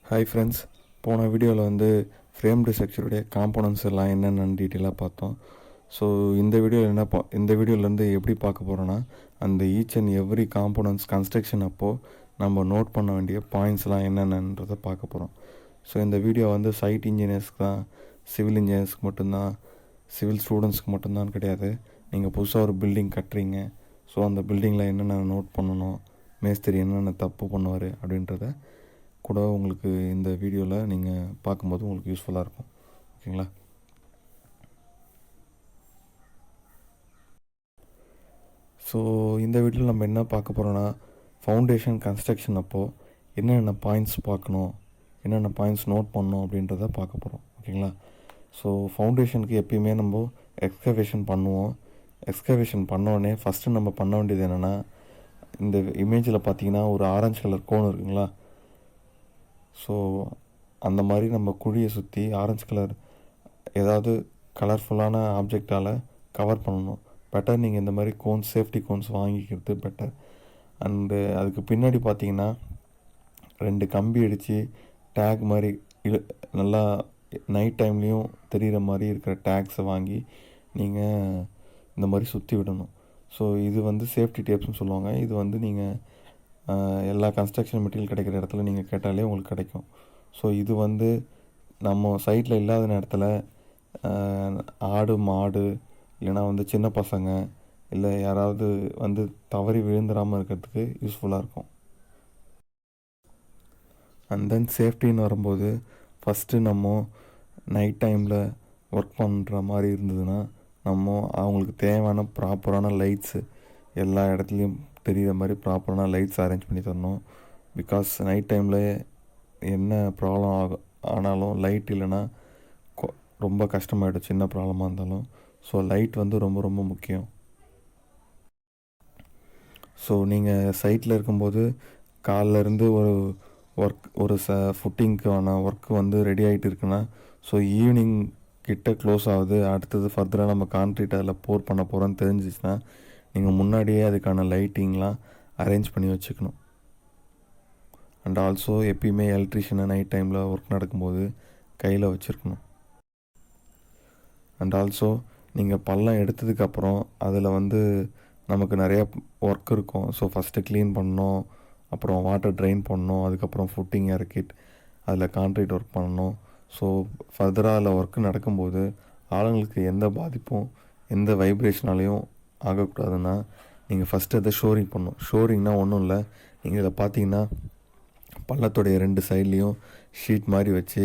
Hi friends, போன வீடியோவில் வந்து ஃப்ரேம்டு ஸ்ட்ரக்சருடைய காம்போனன்ட்ஸ் எல்லாம் என்னென்னு டீட்டெயிலாக பார்த்தோம். ஸோ இந்த வீடியோவிலேருந்து எப்படி பார்க்க போகிறோன்னா, அந்த each and every components construction அப்போது நம்ம நோட் பண்ண வேண்டிய பாயிண்ட்ஸ்லாம் என்னென்னன்றதை பார்க்க போகிறோம். ஸோ இந்த வீடியோ வந்து சைட் இன்ஜினியர்ஸ்க்கு தான், சிவில் இன்ஜினியர்ஸ்க்கு மட்டும்தான், சிவில் ஸ்டூடெண்ட்ஸ்க்கு மட்டும்தான் கிடையாது. நீங்கள் புதுசாக ஒரு பில்டிங் கட்டுறீங்க, ஸோ அந்த பில்டிங்கில் என்னென்ன நோட் பண்ணணும், மேஸ்திரி என்னென்ன தப்பு பண்ணுவார் அப்படின்றத கூட உங்களுக்கு இந்த வீடியோவில் நீங்கள் பார்க்கும்போது உங்களுக்கு யூஸ்ஃபுல்லாக இருக்கும். ஓகேங்களா? ஸோ இந்த வீடியோவில் நம்ம என்ன பார்க்க போகிறோன்னா, ஃபவுண்டேஷன் கன்ஸ்ட்ரக்ஷன் அப்போது என்னென்ன பாயிண்ட்ஸ் பார்க்கணும், என்னென்ன பாயிண்ட்ஸ் நோட் பண்ணணும் அப்படின்றத பார்க்க போகிறோம். ஓகேங்களா? ஸோ ஃபவுண்டேஷனுக்கு எப்பயுமே நம்ம எக்ஸ்கவேஷன் பண்ணுவோம். எக்ஸ்கவேஷன் பண்ணோடனே ஃபஸ்ட்டு நம்ம பண்ண வேண்டியது என்னென்னா, இந்த இமேஜில் பார்த்தீங்கன்னா ஒரு ஆரஞ்சு கலர் கோன் இருக்குங்களா? ஸோ அந்த மாதிரி நம்ம குழியை சுற்றி ஆரஞ்சு கலர் ஏதாவது கலர்ஃபுல்லான ஆப்ஜெக்டால் கவர் பண்ணணும். பெட்டர் நீங்கள் இந்த மாதிரி கோன்ஸ், சேஃப்டி கோன்ஸ் வாங்கிக்கிறது பெட்டர். அண்டு அதுக்கு பின்னாடி பார்த்தீங்கன்னா 2 கம்பி அடித்து டேக் மாதிரி நல்லா நைட் டைம்லேயும் தெரிகிற மாதிரி இருக்கிற டேக்ஸை வாங்கி நீங்கள் இந்த மாதிரி சுற்றி விடணும். ஸோ இது வந்து சேஃப்டி டேப்ஸ்னு சொல்லுவாங்க. இது வந்து நீங்கள் எல்லா கன்ஸ்ட்ரக்ஷன் மெட்டீரியல் கிடைக்கிற இடத்துல நீங்கள் கேட்டாலே உங்களுக்கு கிடைக்கும். ஸோ இது வந்து நம்ம சைட்டில் இல்லாத நேரத்தில் ஆடு, மாடு, இல்லைனா வந்து சின்ன பசங்க, இல்லை யாராவது வந்து தவறி விழுந்துடாமல் இருக்கிறதுக்கு யூஸ்ஃபுல்லாக இருக்கும். அண்ட் தென் சேஃப்டின்னு வரும்போது ஃபஸ்ட்டு நம்ம நைட் டைமில் ஒர்க் பண்ணுற மாதிரி இருந்ததுன்னா நம்ம அவங்களுக்கு தேவையான ப்ராப்பரான லைட்ஸு எல்லா இடத்துலையும் தெரிகிற மாதிரி ப்ராப்பரான லைட்ஸ் அரேஞ்ச் பண்ணி தரணும். பிகாஸ் நைட் டைமில் என்ன ப்ராப்ளம் ஆனாலும் லைட் இல்லைன்னா ரொம்ப கஷ்டமாயிடும், சின்ன ப்ராப்ளமாக இருந்தாலும். ஸோ லைட் வந்து ரொம்ப ரொம்ப முக்கியம். ஸோ நீங்கள் சைட்டில் இருக்கும்போது காலிலேருந்து ஒரு ஃபுட்டிங்க்கான ஒர்க்கு வந்து ரெடி ஆகிட்டு இருக்குன்னா, ஸோ ஈவினிங் கிட்ட க்ளோஸ் ஆகுது, அடுத்தது ஃபர்தராக நம்ம கான்க்ரீட் அதில் போர் பண்ண போகிறோன்னு தெரிஞ்சிச்சுன்னா நீங்கள் முன்னாடியே அதுக்கான லைட்டிங்லாம் அரேஞ்ச் பண்ணி வச்சுக்கணும். அண்ட் ஆல்சோ எப்பயுமே எலக்ட்ரிஷியனை நைட் டைமில் ஒர்க் நடக்கும்போது கையில் வச்சுருக்கணும். அண்ட் ஆல்சோ நீங்கள் பள்ளம் எடுத்ததுக்கப்புறம் அதில் வந்து நமக்கு நிறையா ஒர்க் இருக்கும். ஸோ ஃபஸ்ட்டு க்ளீன் பண்ணணும், அப்புறம் வாட்டர் ட்ரைன் பண்ணணும், அதுக்கப்புறம் ஃபுட்டிங் இறக்கிட் அதில் கான்க்ரீட் ஒர்க் பண்ணணும். ஸோ ஃபர்தராக அதில் ஒர்க்கு நடக்கும்போது ஆளுங்களுக்கு எந்த பாதிப்பும் எந்த வைப்ரேஷனாலையும் ஆகக்கூடாதுன்னா நீங்கள் ஃபஸ்ட்டு அதை ஷோரிங் பண்ணணும். ஷோரிங்னால் ஒன்றும் இல்லை, நீங்கள் இதை பார்த்தீங்கன்னா பள்ளத்துடைய 2 சைட்லேயும் ஷீட் மாதிரி வச்சு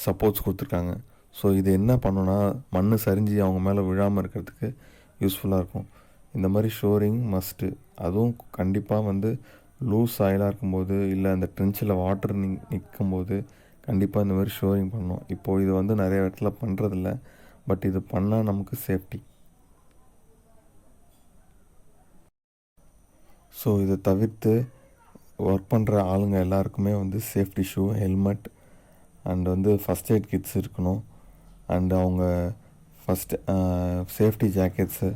சப்போர்ட்ஸ் கொடுத்துருக்காங்க. ஸோ இது என்ன பண்ணணுன்னா மண் சரிஞ்சு அவங்க மேலே விழாமல் இருக்கிறதுக்கு யூஸ்ஃபுல்லாக இருக்கும். இந்த மாதிரி ஷோரிங் மஸ்ட்டு. அதுவும் கண்டிப்பாக வந்து லூஸ் ஆயிலாக இருக்கும்போது, இல்லை அந்த ட்ரென்ச்சில் வாட்டர் நிற்கும்போது கண்டிப்பாக இந்த மாதிரி ஷோரிங் பண்ணணும். இப்போது இது வந்து நிறைய இடத்துல பண்ணுறதில்ல, பட் இது பண்ணால் நமக்கு சேஃப்டி. ஸோ இதை தவிர்த்து ஒர்க் பண்ணுற ஆளுங்க எல்லாருக்குமே வந்து சேஃப்டி ஷூ, ஹெல்மெட் அண்ட் வந்து ஃபஸ்ட் எய்ட் கிட்ஸ் இருக்கணும். அண்டு அவங்க சேஃப்டி ஜாக்கெட்ஸு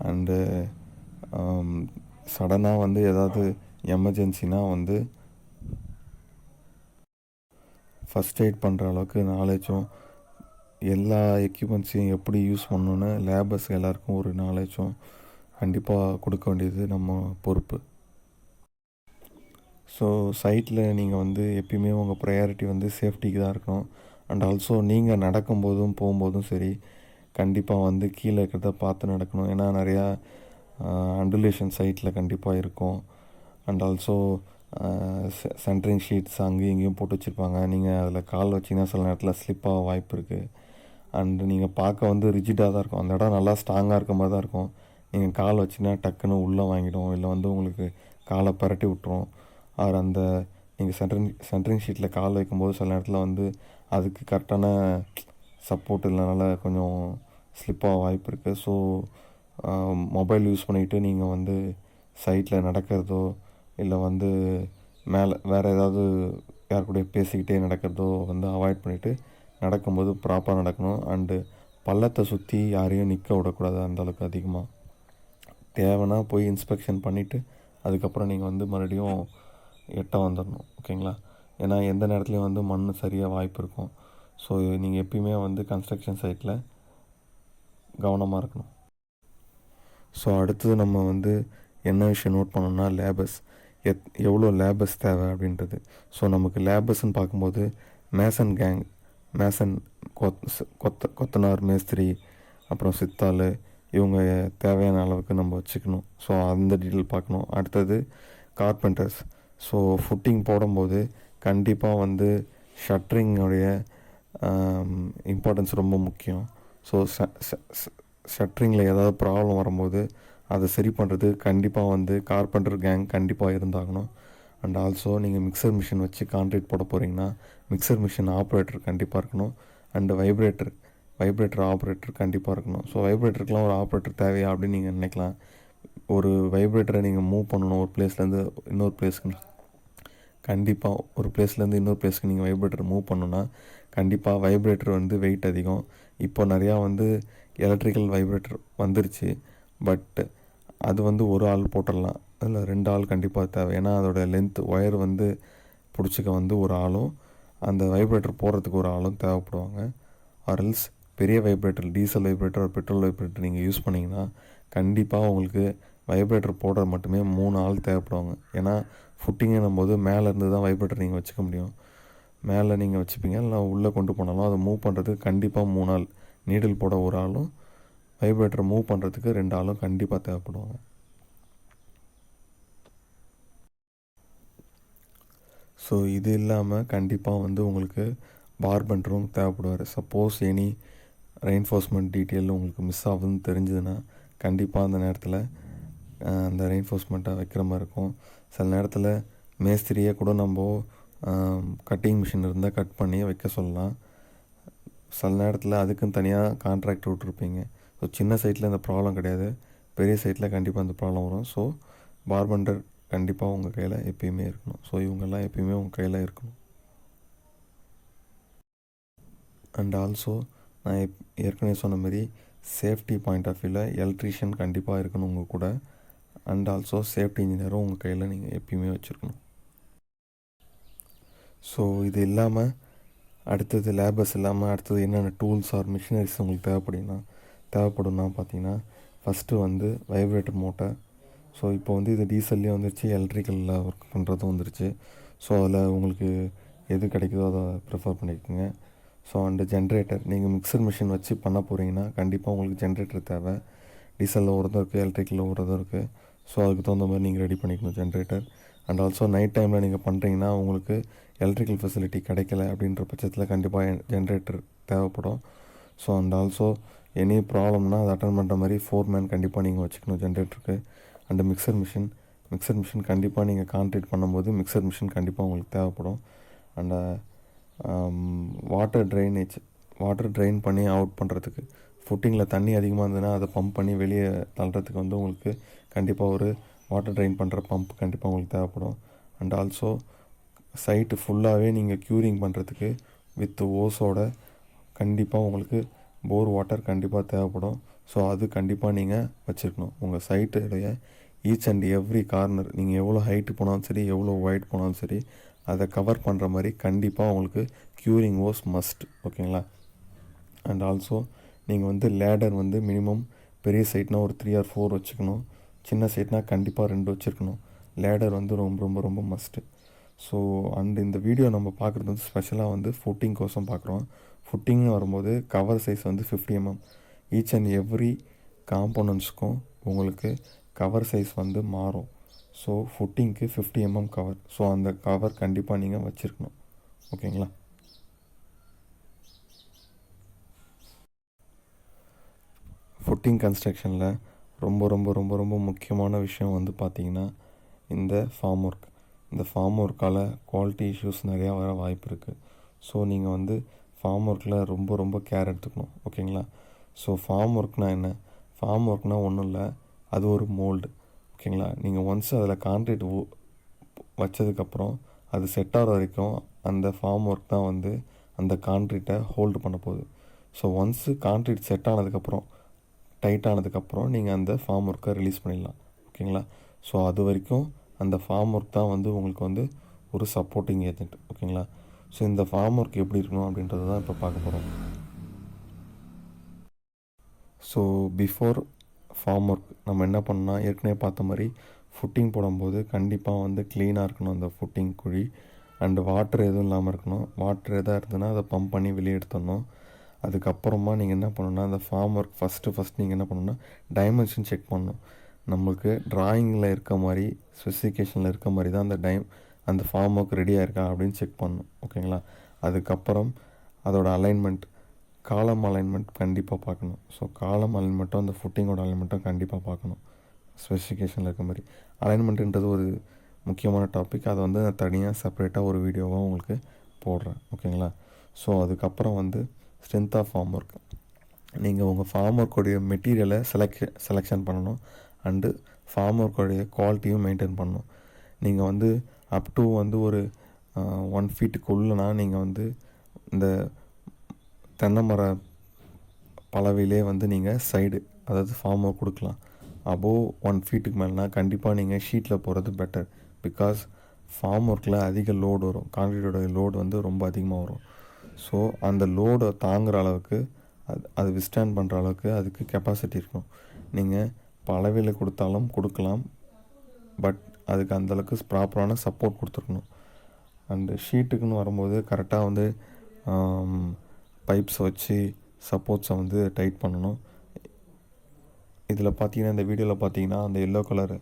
அண்டு சடனாக வந்து ஏதாவது எமர்ஜென்சினால் வந்து ஃபஸ்ட் எய்ட் பண்ணுற அளவுக்கு நாலேஜும், எல்லா எக்யூப்மெண்ட்ஸையும் எப்படி யூஸ் பண்ணணுன்னு லேபர்ஸ் எல்லாருக்கும் ஒரு நாலேஜும் கண்டிப்பாக கொடுக்க வேண்டியது நம்ம பொறுப்பு. ஸோ சைட்டில் நீங்கள் வந்து எப்பயுமே உங்கள் ப்ரையாரிட்டி வந்து சேஃப்டிக்கு தான் இருக்கணும். அண்ட் ஆல்சோ நீங்கள் நடக்கும்போதும் போகும்போதும் சரி, கண்டிப்பாக வந்து கீழே இருக்கிறத பார்த்து நடக்கணும். ஏன்னா நிறையா அண்டுலேஷன் சைட்டில் கண்டிப்பாக இருக்கும். அண்ட் ஆல்சோ சென்ட்ரிங் ஷீட்ஸ் அங்கேயும் இங்கேயும் போட்டு வச்சுருப்பாங்க. நீங்கள் அதில் கால் வச்சிங்கன்னா சில நேரத்தில் ஸ்லிப்பாக வாய்ப்பு இருக்குது. அண்டு நீங்கள் பார்க்க வந்து ரிஜிடாக தான் இருக்கும், அந்த இடம் நல்லா ஸ்ட்ராங்காக இருக்க மாதிரி தான் இருக்கும். நீங்கள் கால் வச்சிங்கன்னா டக்குன்னு உள்ளே வாங்கிடும், இல்லை வந்து உங்களுக்கு காலை பரட்டி விட்டுரும். ஆர் அந்த நீங்கள் சென்ட்ரிங் ஷீட்டில் கால் வைக்கும்போது சில நேரத்தில் வந்து அதுக்கு கரெக்டான சப்போர்ட் இல்லைனால கொஞ்சம் ஸ்லிப்பாக வாய்ப்பு இருக்குது. ஸோ மொபைல் யூஸ் பண்ணிக்கிட்டு நீங்கள் வந்து சைட்டில் நடக்கிறதோ, இல்லை வந்து மேலே வேறு ஏதாவது யார் கூட பேசிக்கிட்டே நடக்கிறதோ வந்து அவாய்ட் பண்ணிவிட்டு நடக்கும்போது ப்ராப்பராக நடக்கணும். அண்டு பள்ளத்தை சுற்றி யாரையும் நிற்க விடக்கூடாது அந்தளவுக்கு அதிகமாக. தேவைன்னா போய் இன்ஸ்பெக்ஷன் பண்ணிவிட்டு அதுக்கப்புறம் நீங்கள் வந்து மறுபடியும் எட்ட வந்துடணும். ஓகேங்களா? ஏன்னா எந்த நேரத்துலையும் வந்து மண் சரியாக வாய்ப்பு இருக்கும். ஸோ நீங்கள் எப்பயுமே வந்து கன்ஸ்ட்ரக்ஷன் சைட்டில் கவனமாக இருக்கணும். ஸோ அடுத்தது நம்ம வந்து என்ன விஷயம் நோட் பண்ணோம்னா லேபர்ஸ், எவ்வளோ லேபர்ஸ் தேவை அப்படின்றது. ஸோ நமக்கு லேபர்ஸ்ன்னு பார்க்கும்போது மேசன் கேங், மேசன், கொத்தனார், மேஸ்திரி, அப்புறம் சித்தாள், இவங்க தேவையான அளவுக்கு நம்ம வச்சுக்கணும். ஸோ அந்த டீட்டெயில் பார்க்கணும். அடுத்தது கார்பெண்டர்ஸ். ஸோ ஃபுட்டிங் போடும்போது கண்டிப்பாக வந்து ஷட்ரிங்கோடைய இம்பார்ட்டன்ஸ் ரொம்ப முக்கியம். ஸோ ஷட்ரிங்கில் ஏதாவது ப்ராப்ளம் வரும்போது அதை சரி பண்ணுறது கண்டிப்பாக வந்து கார்பெண்டர் கேங் கண்டிப்பாக இருந்தாகணும். அண்ட் ஆல்சோ நீங்கள் மிக்சர் மிஷின் வச்சு கான்க்ரீட் போட போகிறீங்கன்னா மிக்சர் மிஷின் ஆப்ரேட்டர் கண்டிப்பாக இருக்கணும். அண்டு வைப்ரேட்டர் ஆப்ரேட்டர் கண்டிப்பாக இருக்கணும். ஸோ வைப்ரேட்டருக்குலாம் ஒரு ஆப்ரேட்டர் தேவையா அப்படின்னு நீங்கள் நினைக்கலாம். ஒரு வைப்ரேட்டரை நீங்கள் மூவ் பண்ணணும் ஒரு பிளேஸ்லேருந்து இன்னொரு பிளேஸ்க்கு. கண்டிப்பாக ஒரு பிளேஸ்லேருந்து இன்னொரு பிளேஸ்க்கு நீங்கள் வைப்ரேட்டர் மூவ் பண்ணணுன்னா கண்டிப்பாக வைப்ரேட்டர் வந்து வெயிட் அதிகம். இப்போ நிறையா வந்து எலக்ட்ரிக்கல் வைப்ரேட்டர் வந்துருச்சு. பட் அது வந்து ஒரு ஆள் போட்டுடலாம், அதில் 2 ஆள் கண்டிப்பாக தேவை. ஏன்னா அதோடய லென்த் ஒயர் வந்து பிடிச்சிக்க வந்து ஒரு ஆளும் அந்த வைப்ரேட்டர் போடுறதுக்கு ஒரு ஆளும் தேவைப்படுவாங்க. ஆர்எல்ஸ் பெரிய vibrator, diesel vibrator, petrol vibrator நீங்கள் யூஸ் பண்ணிங்கன்னா கண்டிப்பாக உங்களுக்கு வைப்ரேட்டர் போடுறது மட்டுமே 3 ஆள் தேவைப்படுவாங்க. ஏன்னா ஃபுட்டிங்குன்னும் போது மேலேருந்து தான் வைப்ரேட்டர் நீங்கள் வச்சுக்க முடியும். மேலே நீங்கள் வச்சுப்பீங்க, இல்லை உள்ளே கொண்டு போனாலும் அதை மூவ் பண்ணுறதுக்கு கண்டிப்பாக 3 ஆள், நீடில் போட ஒரு ஆளும் வைப்ரேட்டரை மூவ் பண்ணுறதுக்கு 2 ஆளும் கண்டிப்பாக தேவைப்படுவாங்க. ஸோ இது இல்லாமல் கண்டிப்பாக வந்து உங்களுக்கு பார்பெண்டரும் தேவைப்படுவார். சப்போஸ் எனி ரெயின்ஃபோர்ஸ்மெண்ட் டீட்டெயில் உங்களுக்கு மிஸ் ஆகுதுன்னு தெரிஞ்சதுன்னா கண்டிப்பாக அந்த நேரத்தில் அந்த ரெயின்ஃபோர்ஸ்மெண்ட்டை வைக்கிற மாதிரி இருக்கும். சில நேரத்தில் மேஸ்திரியே கூட நம்ம கட்டிங் மிஷின் இருந்தால் கட் பண்ணி வைக்க சொல்லலாம். சில நேரத்தில் அதுக்குன்னு தனியாக கான்ட்ராக்ட் விட்ருப்பீங்க. ஸோ சின்ன சைட்டில் இந்த ப்ராப்ளம் கிடையாது, பெரிய சைட்டில் கண்டிப்பாக இந்த ப்ராப்ளம் வரும். ஸோ பார்பெண்டர் கண்டிப்பாக உங்கள் கையில் எப்பயுமே இருக்கணும். ஸோ இவங்கெல்லாம் எப்பயுமே உங்கள் கையில் இருக்கணும். அண்ட் ஆல்சோ நான் ஏற்கனவே சொன்ன மாதிரி சேஃப்டி பாயிண்ட் ஆஃப் வியூவில் எலக்ட்ரீஷியன் கண்டிப்பாக இருக்கணும் உங்கள் கூட. அண்ட் ஆல்சோ சேஃப்டி இன்ஜினியரும் உங்கள் கையில் நீங்கள் எப்பயுமே வச்சுருக்கணும். ஸோ இது இல்லாமல் அடுத்தது லேபர்ஸ் இல்லாமல் அடுத்தது என்னென்ன டூல்ஸ் ஆர் மிஷினரிஸ் உங்களுக்கு தேவைப்படும்னா பார்த்தீங்கன்னா ஃபஸ்ட்டு வந்து வைப்ரேட்டர் மோட்டார். ஸோ இப்போ வந்து இது டீசல்லே வந்துருச்சு, எலக்ட்ரிக்கலில் ஒர்க் பண்ணுறதும் வந்துருச்சு. ஸோ அதில் உங்களுக்கு எது கிடைக்குதோ அதை ப்ரிஃபர் பண்ணிக்கோங்க. ஸோ அண்டு ஜென்ரேட்டர், நீங்கள் மிக்சர் மிஷின் வச்சு பண்ண போகிறீங்கன்னா கண்டிப்பாக உங்களுக்கு ஜென்ரேட்டர் தேவை. டீசலில் ஓடுறதும் இருக்குது, எலக்ட்ரிக்கலில் ஓடுறதும் இருக்குது. ஸோ அதுக்கு தகுந்த மாதிரி நீங்கள் ரெடி பண்ணிக்கணும் ஜென்ரேட்டர். அண்ட் ஆல்சோ நைட் டைமில் நீங்கள் பண்ணுறீங்கன்னா உங்களுக்கு எலக்ட்ரிக்கல் ஃபெசிலிட்டி கிடைக்கல அப்படின்ற பட்சத்தில் கண்டிப்பாக ஜென்ரேட்டர் தேவைப்படும். ஸோ அண்ட் ஆல்சோ எனி ப்ராப்ளம்னா அதை அட்டன் பண்ணுற மாதிரி ஃபோர்மேன் கண்டிப்பாக நீங்கள் வச்சுக்கணும் ஜென்ரேட்டருக்கு. அண்டு மிக்சர் மிஷின் கண்டிப்பாக நீங்கள் கான்க்ரீட் பண்ணும்போது மிக்சர் மிஷின் கண்டிப்பாக உங்களுக்கு தேவைப்படும். அண்ட் வாட்டர் ட்ரெயின் பண்ணி அவுட் பண்ணுறதுக்கு, ஃபுட்டிங்கில் தண்ணி அதிகமாக இருந்ததுன்னா அதை பம்ப் பண்ணி வெளியே தள்ளுறதுக்கு வந்து உங்களுக்கு கண்டிப்பாக ஒரு வாட்டர் ட்ரெயின் பண்ணுற பம்ப் கண்டிப்பாக உங்களுக்கு தேவைப்படும். அண்ட் ஆல்சோ சைட்டு ஃபுல்லாகவே நீங்கள் க்யூரிங் பண்ணுறதுக்கு வித் ஓஸோட கண்டிப்பாக உங்களுக்கு போர் வாட்டர் கண்டிப்பாக தேவைப்படும். ஸோ அது கண்டிப்பாக நீங்கள் வச்சுருக்கணும். உங்கள் சைட்டுடைய ஈச் அண்ட் எவ்ரி கார்னர், நீங்கள் எவ்வளோ ஹைட்டு போனாலும் சரி, எவ்வளோ ஒயிட் போனாலும் சரி, அதை கவர் பண்ணுற மாதிரி கண்டிப்பாக உங்களுக்கு க்யூரிங் ஓஸ் மஸ்ட். ஓகேங்களா? அண்ட் ஆல்சோ நீங்கள் வந்து லேடர் வந்து மினிமம் பெரிய சைட்னால் ஒரு 3 or 4 வச்சுக்கணும். சின்ன சைட்னால் கண்டிப்பாக 2 வச்சுருக்கணும். லேடர் வந்து ரொம்ப ரொம்ப ரொம்ப மஸ்ட்டு. ஸோ அண்ட் இந்த வீடியோ நம்ம பார்க்குறது வந்து ஸ்பெஷலாக வந்து ஃபுட்டிங் கோசம் பார்க்குறோம். ஃபுட்டிங்னு வரும்போது கவர் சைஸ் வந்து 50 mm. ஈச் அண்ட் எவ்ரி காம்போனன்ட்ஸ்க்கும் உங்களுக்கு கவர் சைஸ் வந்து மாறும். ஸோ ஃபுட்டிங்க்கு 50 mm கவர். ஸோ அந்த கவர் கண்டிப்பாக நீங்கள் வச்சுருக்கணும். ஓகேங்களா? ஃபுட்டிங் கன்ஸ்ட்ரக்ஷனில் ரொம்ப ரொம்ப ரொம்ப ரொம்ப முக்கியமான விஷயம் வந்து பார்த்திங்கன்னா இந்த ஃபார்ம் ஒர்க். இந்த ஃபார்ம் ஒர்க்கால் குவாலிட்டி இஷ்யூஸ் நிறையா வர வாய்ப்பு இருக்குது. ஸோ நீங்கள் வந்து ஃபார்ம் ஒர்க்கில் ரொம்ப ரொம்ப கேர் எடுத்துக்கணும். ஓகேங்களா? ஸோ ஃபார்ம் ஒர்க்னால் என்ன? ஃபார்ம் ஒர்க்னால் ஒன்றும் இல்லை, அது ஒரு மோல்டு. ஓகேங்களா? நீங்கள் ஒன்ஸ் அதில் கான்க்ரீட் வச்சதுக்கப்புறம் அது செட் ஆகிற வரைக்கும் அந்த ஃபார்ம் ஒர்க் தான் வந்து அந்த கான்க்ரீட்டை ஹோல்டு பண்ண போகுது. ஸோ ஒன்ஸு கான்க்ரீட் செட் ஆனதுக்கப்புறம், டைட் ஆனதுக்கப்புறம் நீங்கள் அந்த ஃபார்ம் ஒர்க்கை ரிலீஸ் பண்ணிடலாம். ஓகேங்களா? ஸோ அது வரைக்கும் அந்த ஃபார்ம் ஒர்க் தான் வந்து உங்களுக்கு வந்து ஒரு சப்போர்ட்டிங் ஏஜென்ட். ஓகே. ஓகேங்களா. ஸோ இந்த ஃபார்ம் ஒர்க் எப்படி இருக்கணும் அப்படின்றது தான் இப்போ பார்க்க போகிறோம். ஸோ பிஃபோர் ஃபார்ம் ஒர்க் நம்ம என்ன பண்ணால் ஏற்கனவே பார்த்த மாதிரி ஃபுட்டிங் போடும்போது கண்டிப்பாக வந்து க்ளீனாக இருக்கணும் அந்த ஃபுட்டிங் குழி. அண்டு வாட்டர் எதுவும் இல்லாமல் இருக்கணும். வாட்டர் எதாக இருந்ததுன்னா அதை பம்ப் பண்ணி வெளியே எடுத்துடணும். அதுக்கப்புறமா நீங்கள் என்ன பண்ணணுன்னா அந்த ஃபார்ம் ஒர்க் ஃபஸ்ட்டு நீங்கள் என்ன பண்ணணுன்னா டைமென்ஷன் செக் பண்ணணும். நம்மளுக்கு ட்ராயிங்கில் இருக்க மாதிரி ஸ்பெசிஃபிகேஷனில் இருக்க மாதிரி தான் அந்த ஃபார்ம் ஒர்க் ரெடியாக இருக்கா அப்படின்னு செக் பண்ணணும். ஓகேங்களா. அதுக்கப்புறம் அதோட அலைன்மெண்ட், காலம் அலைன்மெண்ட் கண்டிப்பாக பார்க்கணும். ஸோ காலம் அலைன்மெண்ட்டும் அந்த ஃபுட்டிங்கோட அலைன்மெண்ட்டும் கண்டிப்பாக பார்க்கணும். ஸ்பெசிஃபிகேஷனில் இருக்க மாதிரி அலைன்மெண்ட்டுன்றது ஒரு முக்கியமான டாபிக். அதை வந்து நான் தனியாக செப்பரேட்டாக ஒரு வீடியோவாக உங்களுக்கு போடுறேன். ஓகேங்களா. ஸோ அதுக்கப்புறம் வந்து ஸ்ட்ரென்த் ஆஃப் ஃபார்ம் ஒர்க். நீங்கள் உங்கள் ஃபார்ம் ஒர்க்குடைய மெட்டீரியலை செலெக்ஷன் பண்ணணும். அண்டு ஃபார்ம் ஒர்க்குடைய குவாலிட்டியும் மெயின்டைன் பண்ணணும். நீங்கள் வந்து அப் டு வந்து ஒரு 1 ஃபீட்டுக்குள்ளனா நீங்கள் வந்து இந்த தென்னை மர பலவையிலே வந்து நீங்கள் சைடு அதாவது ஃபார்ம் ஒர்க் கொடுக்கலாம். அபோவ் 1 ஃபீட்டுக்கு மேலேனா கண்டிப்பாக நீங்கள் ஷீட்டில் போகிறது பெட்டர். பிகாஸ் ஃபார்ம் ஒர்க்கில் அதிக லோடு வரும். கான்க்ரீட்டோட லோடு வந்து ரொம்ப அதிகமாக வரும். ஸோ அந்த லோடை தாங்குகிற அளவுக்கு அது விஸ்டாண்ட் பண்ணுற அளவுக்கு அதுக்கு கெப்பாசிட்டி இருக்கணும். நீங்கள் பலவையில் கொடுத்தாலும் கொடுக்கலாம், பட் அதுக்கு அந்தளவுக்கு ப்ராப்பரான சப்போர்ட் கொடுத்துருக்கணும். அண்டு ஷீட்டுக்குன்னு வரும்போது கரெக்டாக வந்து பைப்ஸை வச்சு சப்போர்ட்ஸை வந்து டைட் பண்ணணும். இதில் பார்த்தீங்கன்னா இந்த வீடியோவில் பார்த்தீங்கன்னா அந்த எல்லோ கலர்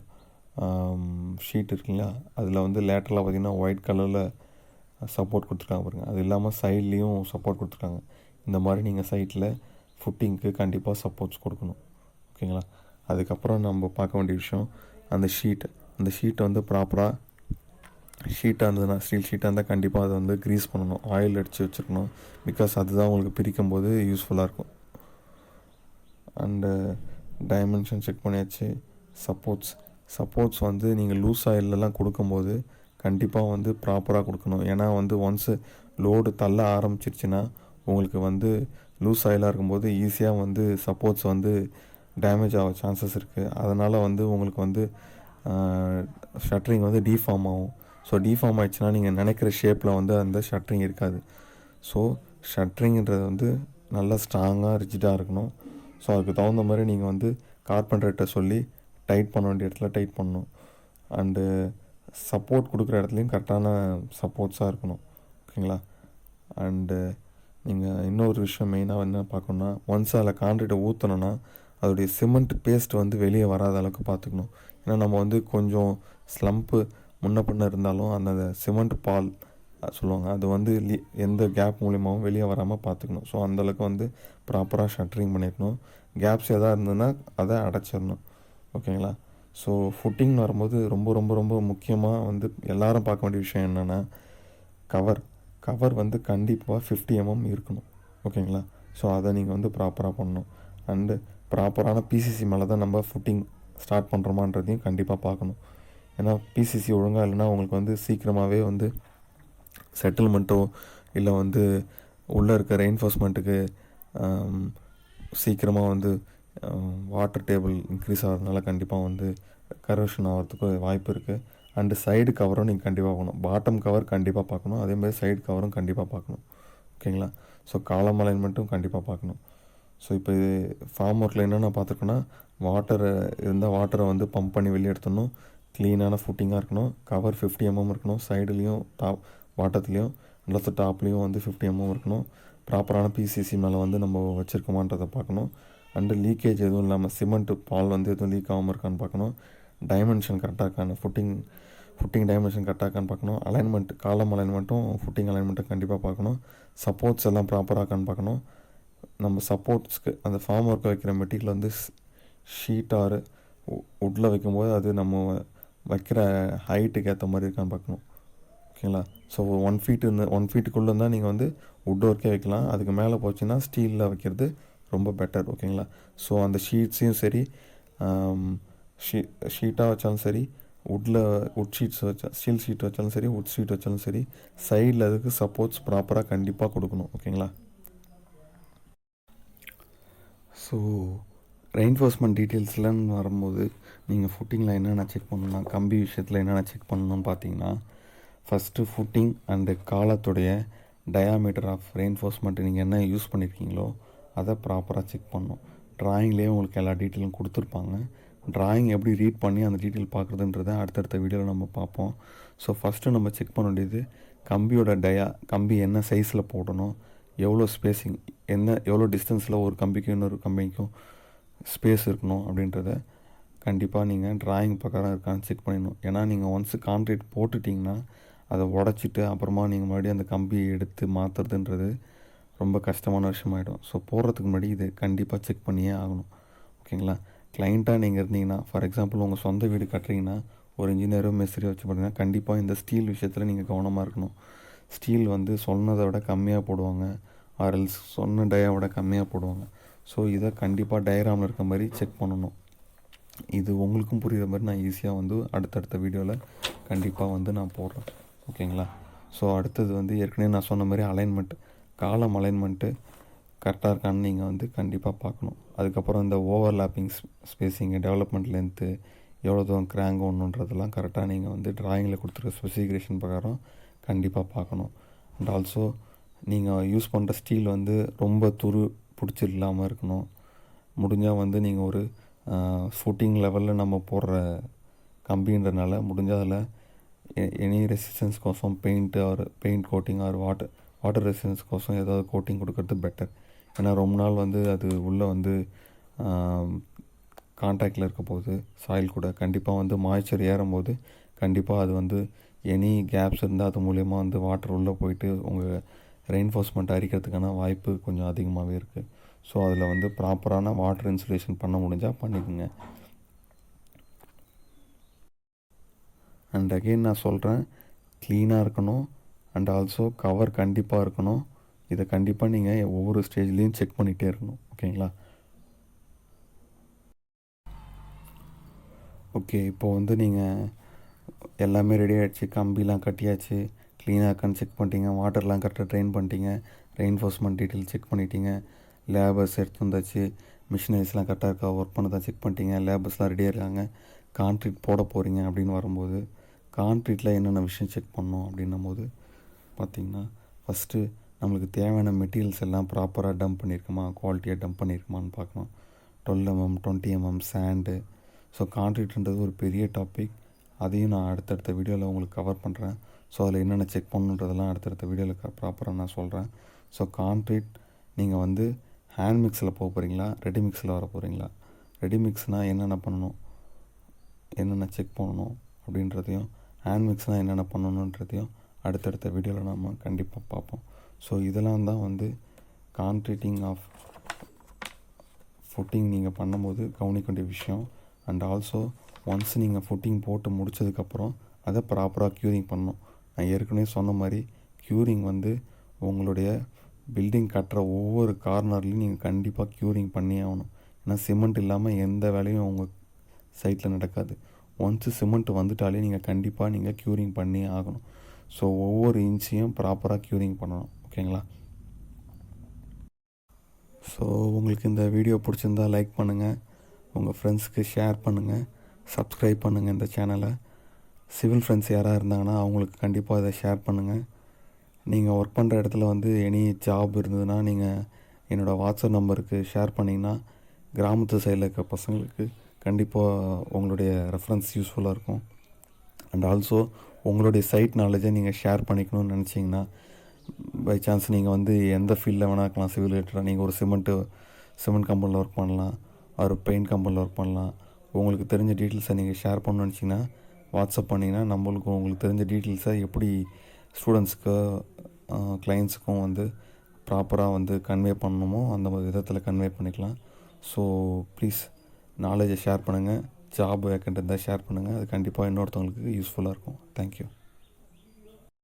ஷீட் இருக்குங்களா, அதில் வந்து லேட்டரலாக பார்த்தீங்கன்னா ஒயிட் கலரில் சப்போர்ட் கொடுத்துருக்காங்க பாருங்கள். அது இல்லாமல் சைட்லேயும் சப்போர்ட் கொடுத்துருக்காங்க. இந்த மாதிரி நீங்கள் சைட்டில் ஃபுட்டிங்க்கு கண்டிப்பாக சப்போர்ட்ஸ் கொடுக்கணும். ஓகேங்களா. அதுக்கப்புறம் நம்ம பார்க்க வேண்டிய விஷயம் அந்த ஷீட்டை வந்து ப்ராப்பராக ஷீட்டாக இருந்ததுன்னா ஸ்டீல் ஷீட்டாக இருந்தால் கண்டிப்பாக அதை வந்து க்ரீஸ் பண்ணணும், ஆயில் அடித்து வச்சுருக்கணும். பிகாஸ் அதுதான் உங்களுக்கு பிரிக்கும் போது யூஸ்ஃபுல்லாக இருக்கும். அண்டு டைமென்ஷன் செக் பண்ணியாச்சு. சப்போர்ட்ஸ் வந்து நீங்கள் லூஸ் ஆயிலெலாம் கொடுக்கும்போது கண்டிப்பாக வந்து ப்ராப்பராக கொடுக்கணும். ஏன்னா வந்து ஒன்ஸு லோடு தள்ள ஆரம்பிச்சிருச்சுன்னா உங்களுக்கு வந்து லூஸ் ஆயிலாக இருக்கும்போது ஈஸியாக வந்து சப்போர்ட்ஸ் வந்து டேமேஜ் ஆக சான்சஸ் இருக்குது. அதனால் வந்து உங்களுக்கு வந்து ஷட்டரிங் வந்து டீஃபார்ம் ஆகும். ஸோ டீஃபார்ம் ஆகிடுச்சுன்னா நீங்கள் நினைக்கிற ஷேப்பில் வந்து அந்த ஷட்டரிங் இருக்காது. ஸோ ஷட்டரிங்கிறது வந்து நல்லா ஸ்ட்ராங்காக ரிஜிடாக இருக்கணும். ஸோ அதுக்கு தகுந்த மாதிரி நீங்கள் வந்து கார்பெண்டர்கிட்ட சொல்லி டைட் பண்ண வேண்டிய இடத்துல டைட் பண்ணணும். அண்டு சப்போர்ட் கொடுக்குற இடத்துலையும் கரெக்டான சப்போர்ட்ஸாக இருக்கணும். ஓகேங்களா. அண்டு நீங்கள் இன்னொரு விஷயம் மெயினாக என்ன பார்க்கணுன்னா ஒன்ஸ் அதில் கான்க்ரீட்டை ஊற்றணுன்னா அதோடைய சிமெண்ட் பேஸ்ட் வந்து வெளியே வராத அளவுக்கு பார்த்துக்கணும். ஏன்னா நம்ம வந்து கொஞ்சம் ஸ்லம்ப்பு முன்ன பின்ன இருந்தாலும் அந்த சிமெண்ட் பால் சொல்லுவாங்க, அது வந்து எந்த கேப் மூலியமாகவும் வெளியே வராமல் பார்த்துக்கணும். ஸோ அந்தளவுக்கு வந்து ப்ராப்பராக ஷட்டரிங் பண்ணியிருக்கணும். கேப்ஸ் எதாக இருந்ததுன்னா அதை அடைச்சிடணும். ஓகேங்களா. ஸோ ஃபுட்டிங்னு வரும்போது ரொம்ப ரொம்ப ரொம்ப முக்கியமாக வந்து எல்லோரும் பார்க்க வேண்டிய விஷயம் என்னென்னா கவர் வந்து கண்டிப்பாக 50 mm இருக்கணும். ஓகேங்களா. ஸோ அதை நீங்கள் வந்து ப்ராப்பராக பண்ணணும். அண்டு ப்ராப்பரான பிசிசி மேலே தான் நம்ம ஃபுட்டிங் ஸ்டார்ட் பண்ணுறோமான்றதையும் கண்டிப்பாக பார்க்கணும். ஏன்னா பிசிசி ஒழுங்காக இல்லைன்னா உங்களுக்கு வந்து சீக்கிரமாகவே வந்து செட்டில்மெண்ட்டோ இல்லை வந்து உள்ளே இருக்க ரெயின்ஃபோர்ஸ்மெண்ட்டுக்கு சீக்கிரமாக வந்து வாட்டர் டேபிள் இன்க்ரீஸ் ஆகிறதுனால கண்டிப்பாக வந்து கரோஷன் ஆகிறதுக்கு வாய்ப்பு இருக்குது. அண்டு சைடு கவரும் நீங்கள் கண்டிப்பாக பார்க்கணும். பாட்டம் கவர் கண்டிப்பாக பார்க்கணும். அதேமாதிரி சைடு கவரும் கண்டிப்பாக பார்க்கணும். ஓகேங்களா. ஸோ காலம் அலைன்மெண்ட்டும் கண்டிப்பாக பார்க்கணும். ஸோ இப்போ இது ஃபார்ம் ஒர்க்கில் என்னென்ன பார்த்துருக்கோன்னா வாட்டரை வந்து பம்ப் பண்ணி வெளியே எடுத்துடணும். க்ளீனான ஃபுட்டிங்காக இருக்கணும். கவர் 50 mm இருக்கணும். சைடுலேயும் பாட்டத்துலேயும் ப்ளஸ் டாப்லேயும் வந்து 50 mm இருக்கணும். ப்ராப்பரான பிசிசி மேலே வந்து நம்ம வச்சுருக்கோமான்றதை பார்க்கணும். அண்டு லீக்கேஜ் எதுவும் இல்லாமல் சிமெண்ட்டு பால் வந்து எதுவும் லீக் ஆகாமல் இருக்கான்னு பார்க்கணும். டைமென்ஷன் கரெக்டாக இருக்கான்னு ஃபுட்டிங் டைமென்ஷன் கரெக்டாக இருக்கான்னு பார்க்கணும். காலம் அலைன்மெண்ட்டும் ஃபுட்டிங் அலைன்மெண்ட்டும் கண்டிப்பாக பார்க்கணும். சப்போர்ட்ஸ் எல்லாம் ப்ராப்பராக இருக்கான்னு பார்க்கணும். நம்ம சப்போர்ட்ஸ்க்கு அந்த ஃபார்ம் ஒர்க் வைக்கிற மெட்டீரியல் வந்து ஷீட் ஆர் உட்டில் வைக்கும்போது அது நம்ம வைக்கிற ஹைட்டுக்கு ஏற்ற மாதிரி இருக்கான்னு பார்க்கணும். ஓகேங்களா. ஸோ 1 ஃபீட்டுக்குள்ளே இருந்தால் நீங்கள் வந்து உட் ஒர்க்கே வைக்கலாம். அதுக்கு மேலே போச்சுன்னா ஸ்டீலில் வைக்கிறது ரொம்ப பெட்டர். ஓகேங்களா. ஸோ அந்த ஷீட்ஸையும் சரி ஷீட்டாக வச்சாலும் சரி உட் ஷீட்ஸ் ஸ்டீல் ஷீட் வச்சாலும் சரி உட் ஷீட் வச்சாலும் சரி சைடில் அதுக்கு சப்போர்ட்ஸ் ப்ராப்பராக கண்டிப்பாக கொடுக்கணும். ஓகேங்களா. ஸோ ரெயின்ஃபோர்ஸ்மெண்ட் டீட்டெயில்ஸ்லாம் வரும்போது நீங்கள் ஃபுட்டிங்கில் என்னென்ன செக் பண்ணணும்னா கம்பி விஷயத்தில் என்னென்ன செக் பண்ணணும்னு பார்த்தீங்கன்னா ஃபஸ்ட்டு ஃபுட்டிங் அண்டு காலத்துடைய டயாமீட்டர் ஆஃப் ரெயின்ஃபோர்ஸ்மெண்ட் நீங்கள் என்ன யூஸ் பண்ணியிருக்கீங்களோ அதை ப்ராப்பராக செக் பண்ணணும். ட்ராயிங்லேயே உங்களுக்கு எல்லா டீட்டெயிலும் கொடுத்துருப்பாங்க. ட்ராயிங் எப்படி ரீட் பண்ணி அந்த டீட்டெயில் பார்க்குறதுன்றதை அடுத்தடுத்த வீடியோவில் நம்ம பார்ப்போம். ஸோ ஃபஸ்ட்டு நம்ம செக் பண்ண வேண்டியது கம்பியோட கம்பி என்ன சைஸில் போடணும், எவ்வளோ ஸ்பேஸிங், எவ்வளோ டிஸ்டன்ஸில் ஒரு கம்பிக்கும் இன்னொரு கம்பிக்கும் ஸ்பேஸ் இருக்கணும் அப்படின்றத கண்டிப்பாக நீங்கள் ட்ராயிங் பிரகாரம் இருக்கான்னு செக் பண்ணிடணும். ஏன்னா நீங்கள் ஒன்ஸு கான்க்ரீட் போட்டுட்டிங்கன்னா அதை உடச்சிட்டு அப்புறமா நீங்கள் மறுபடியும் அந்த கம்பியை எடுத்து மாற்றுறதுன்றது ரொம்ப கஷ்டமான விஷயமாயிடும். ஸோ போடுறதுக்கு முன்னாடி இது கண்டிப்பாக செக் பண்ணியே ஆகணும். ஓகேங்களா? கிளைண்ட்டாக நீங்கள் இருந்தீங்கன்னா, ஃபார் எக்ஸாம்பிள் உங்கள் சொந்த வீடு கட்டுறீங்கன்னா, ஒரு இன்ஜினியரோ மேஸ்திரியோ வச்சு பார்த்தீங்கன்னா கண்டிப்பாக இந்த ஸ்டீல் விஷயத்தில் நீங்கள் கவனமாக இருக்கணும். ஸ்டீல் வந்து சொன்னதை விட கம்மியாக போடுவாங்க, ஆர்எல்ஸ் சொன்ன டயாவோட கம்மியாக போடுவாங்க. ஸோ இதை கண்டிப்பாக டயக்ராமில் இருக்க மாதிரி செக் பண்ணணும். இது உங்களுக்கும் புரிகிற மாதிரி நான் ஈஸியாக வந்து அடுத்தடுத்த வீடியோவில் கண்டிப்பாக வந்து நான் போடுறேன். ஓகேங்களா? ஸோ அடுத்தது வந்து ஏற்கனவே நான் சொன்ன மாதிரி அலைன்மெண்ட், காலம் அலைன்மெண்ட்டு கரெக்டாக இருக்கான்னு நீங்கள் வந்து கண்டிப்பாக பார்க்கணும். அதுக்கப்புறம் இந்த ஓவர்லேப்பிங் ஸ்பேஸிங்கு, டெவலப்மெண்ட் லென்த்து, எவ்வளோ தூரம் கிராங்க் ஒன்றுன்றதெல்லாம் கரெக்டாக நீங்கள் வந்து ட்ராயிங்கில் கொடுத்துருக்க ஸ்பெசிஃபிகேஷன் பிரகாரம் கண்டிப்பாக பார்க்கணும். அண்ட் ஆல்சோ நீங்கள் யூஸ் பண்ணுற ஸ்டீல் வந்து ரொம்ப துரு பிடிச்சி இல்லாமல் இருக்கணும். முடிஞ்சால் வந்து நீங்கள் ஒரு ஃபுட்டிங் லெவலில் நம்ம போடுற கம்பின்றனால முடிஞ்சால் அதில் எனி ரெசிஸ்டன்ஸ் கோசம் paint coating or water resistance கோசம் ஏதாவது கோட்டிங் கொடுக்கறது பெட்டர். ஏன்னா ரொம்ப நாள் வந்து அது உள்ளே வந்து கான்டாக்டில் இருக்க போது சாயில் கூட கண்டிப்பாக வந்து மாய்ச்சர் ஏறும்போது கண்டிப்பாக அது வந்து எனி கேப்ஸ் இருந்தால் அது மூலயமா வந்து வாட்டர் உள்ளே போயிட்டு உங்கள் ரெயின்ஃபோர்ஸ்மெண்ட் அரிக்கிறதுக்கான வாய்ப்பு கொஞ்சம் அதிகமாகவே இருக்குது. ஸோ அதில் வந்து ப்ராப்பரான வாட்டர் இன்சுலேஷன் பண்ண முடிஞ்சால் பண்ணிக்கோங்க. அண்ட் அகெயின் நான் சொல்கிறேன், க்ளீனாக இருக்கணும். அண்ட் ஆல்சோ கவர் கண்டிப்பாக இருக்கணும். இதை கண்டிப்பாக நீங்கள் ஒவ்வொரு ஸ்டேஜ்லேயும் செக் பண்ணிகிட்டே இருக்கணும். ஓகேங்களா? ஓகே, இப்போது வந்து நீங்கள் எல்லாமே ரெடி ஆகிடுச்சு, கம்பிலாம் கட்டியாச்சு, க்ளீனாக இருக்கான்னு செக் பண்ணிட்டீங்க, வாட்டர்லாம் கரெக்டாக ட்ரெயின் பண்ணிட்டீங்க, ரெயின்ஃபோர்ஸ்மெண்ட் டீட்டெயில் செக் பண்ணிட்டீங்க, லேபர்ஸ் எடுத்து வந்தாச்சு, மிஷினரிஸ்லாம் கரெக்டாக இருக்கா ஒர்க் பண்ணதான் செக் பண்ணிட்டீங்க, லேபர்ஸ்லாம் ரெடியாக இருக்காங்க, கான்க்ரீட் போட போகிறீங்க அப்படின்னு வரும்போது கான்க்ரீட்டில் என்னென்ன விஷயம் செக் பண்ணோம் அப்படின்னும் போது பார்த்திங்கன்னா, ஃபஸ்ட்டு நம்மளுக்கு தேவையான மெட்டீரியல்ஸ் எல்லாம் ப்ராப்பராக டம்ப் பண்ணியிருக்கோமா, குவாலிட்டியாக டம்ப் பண்ணியிருக்குமான்னு பார்க்கணும். 12 mm 20 mm சாண்டு. ஸோ கான்க்ரீட்ன்றது ஒரு பெரிய டாபிக். அதையும் நான் அடுத்தடுத்த வீடியோவில் உங்களுக்கு கவர் பண்ணுறேன். ஸோ அதில் என்னென்ன செக் பண்ணுன்றதெல்லாம் அடுத்தடுத்த வீடியோவில் ப்ராப்பராக நான் சொல்கிறேன். ஸோ கான்க்ரீட் நீங்கள் வந்து ஹேண்ட் மிக்ஸில் போக போகிறீங்களா, ரெடி மிக்ஸில் வர போகிறீங்களா? ரெடி மிக்ஸ்னால் என்னென்ன பண்ணணும், என்னென்ன செக் பண்ணணும் அப்படின்றதையும், ஹேண்ட் மிக்ஸ்னால் என்னென்ன பண்ணணுன்றதையும் அடுத்தடுத்த வீடியோவில் நம்ம கண்டிப்பாக பார்ப்போம். ஸோ இதெல்லாம் தான் வந்து கான்க்ரீட்டிங் ஆஃப் ஃபுட்டிங் நீங்கள் பண்ணும்போது கவனிக்க வேண்டிய விஷயம். அண்ட் ஆல்சோ ஒன்ஸ் நீங்கள் ஃபுட்டிங் போட்டு முடித்ததுக்கப்புறம் அதை ப்ராப்பராக க்யூரிங் பண்ணணும். நான் ஏற்கனவே சொன்ன மாதிரி க்யூரிங் வந்து உங்களுடைய பில்டிங் கட்டுற ஒவ்வொரு கார்னர்லையும் நீங்கள் கண்டிப்பாக க்யூரிங் பண்ணியே ஆகணும். ஏன்னா சிமெண்ட் இல்லாமல் எந்த வேலையும் உங்கள் சைட்டில் நடக்காது. ஒன்ஸு சிமெண்ட் வந்துட்டாலே நீங்கள் கண்டிப்பாக க்யூரிங் பண்ணியே ஆகணும். ஸோ ஒவ்வொரு இன்ச்சையும் ப்ராப்பராக க்யூரிங் பண்ணணும். ஓகேங்களா? ஸோ உங்களுக்கு இந்த வீடியோ பிடிச்சிருந்தா லைக் பண்ணுங்கள், உங்கள் ஃப்ரெண்ட்ஸுக்கு ஷேர் பண்ணுங்கள், சப்ஸ்கிரைப் பண்ணுங்கள் இந்த சேனலை. சிவில் ஃப்ரெண்ட்ஸ் யாராக இருந்தாங்கன்னா அவங்களுக்கு கண்டிப்பாக இதை ஷேர் பண்ணுங்கள். நீங்கள் ஒர்க் பண்ணுற இடத்துல வந்து எனி ஜாப் இருந்ததுன்னா நீங்கள் என்னோடய வாட்ஸ்அப் நம்பருக்கு ஷேர் பண்ணிங்கன்னா கிராமத்து சைடில் இருக்க பசங்களுக்கு கண்டிப்பாக உங்களுடைய ரெஃபரன்ஸ் யூஸ்ஃபுல்லாக இருக்கும். அண்ட் ஆல்சோ உங்களுடைய சைட் நாலேஜை நீங்கள் ஷேர் பண்ணிக்கணும்னு நினச்சிங்கன்னா, பை சான்ஸ் நீங்கள் வந்து எந்த ஃபீல்டில் வேணால் இருக்கலாம், சிவில் ரிலேட்டடாக நீங்கள் ஒரு சிமெண்ட் கம்பெனியில் ஒர்க் பண்ணலாம், ஒரு பெயிண்ட் கம்பெனியில் ஒர்க் பண்ணலாம். உங்களுக்கு தெரிஞ்ச டீட்டெயில்ஸை நீங்கள் ஷேர் பண்ணணும்னு நினச்சிங்கன்னா வாட்ஸ்அப் பண்ணிங்கன்னா உங்களுக்கு தெரிஞ்ச டீட்டெயில்ஸை எப்படி ஸ்டூடெண்ட்ஸுக்கு கிளைண்ட்ஸுக்கும் வந்து ப்ராப்பராக வந்து கன்வே பண்ணணுமோ அந்த விதத்தில் கன்வே பண்ணிக்கலாம். ஸோ ப்ளீஸ் நாலேஜை ஷேர் பண்ணுங்கள், ஜாப் வேக்கண்ட் இருந்தால் ஷேர் பண்ணுங்கள். அது கண்டிப்பாக இன்னொருத்தவங்களுக்கு யூஸ்ஃபுல்லாக இருக்கும். தேங்க்யூ.